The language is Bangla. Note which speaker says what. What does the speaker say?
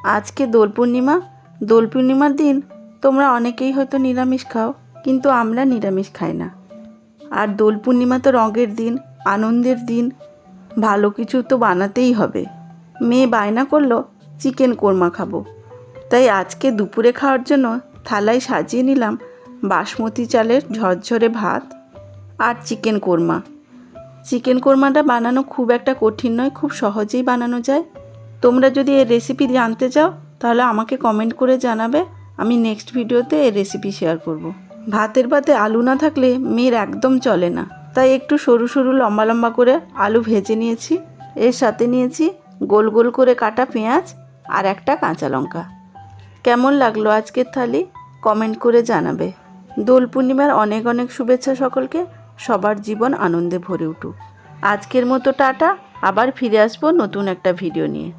Speaker 1: আজকে দোল পূর্ণিমা। দোল পূর্ণিমার দিন তোমরা অনেকেই হয়তো নিরামিষ খাও, কিন্তু আমরা নিরামিষ খাই না। আর দোল পূর্ণিমা তো রঙের দিন, আনন্দের দিন, ভালো কিছু তো বানাতেই হবে। মেয়ে বায়না করলো চিকেন কোরমা খাবো, তাই আজকে দুপুরে খাওয়ার জন্য থালায় সাজিয়ে নিলাম বাসমতি চালের ঝরঝরে ভাত আর চিকেন কোরমা। চিকেন কোরমাটা বানানো খুব একটা কঠিন নয়, খুব সহজেই বানানো যায়। তোমরা যদি এর রেসিপি জানতে চাও তাহলে আমাকে কমেন্ট করে জানাবে, আমি নেক্সট ভিডিওতে এর রেসিপি শেয়ার করব। ভাতের পাতে আলু না থাকলে মেয়ের একদম চলে না, তাই একটু সরু সরু লম্বা লম্বা করে আলু ভেজে নিয়েছি। এর সাথে নিয়েছি গোল গোল করে কাটা পেঁয়াজ আর একটা কাঁচা লঙ্কা। কেমন লাগলো আজকের থালি কমেন্ট করে জানাবে। দোল পূর্ণিমার অনেক অনেক শুভেচ্ছা সকলকে। সবার জীবন আনন্দে ভরে উঠুক। আজকের মতো টাটা, আবার ফিরে আসবো নতুন একটা ভিডিও নিয়ে।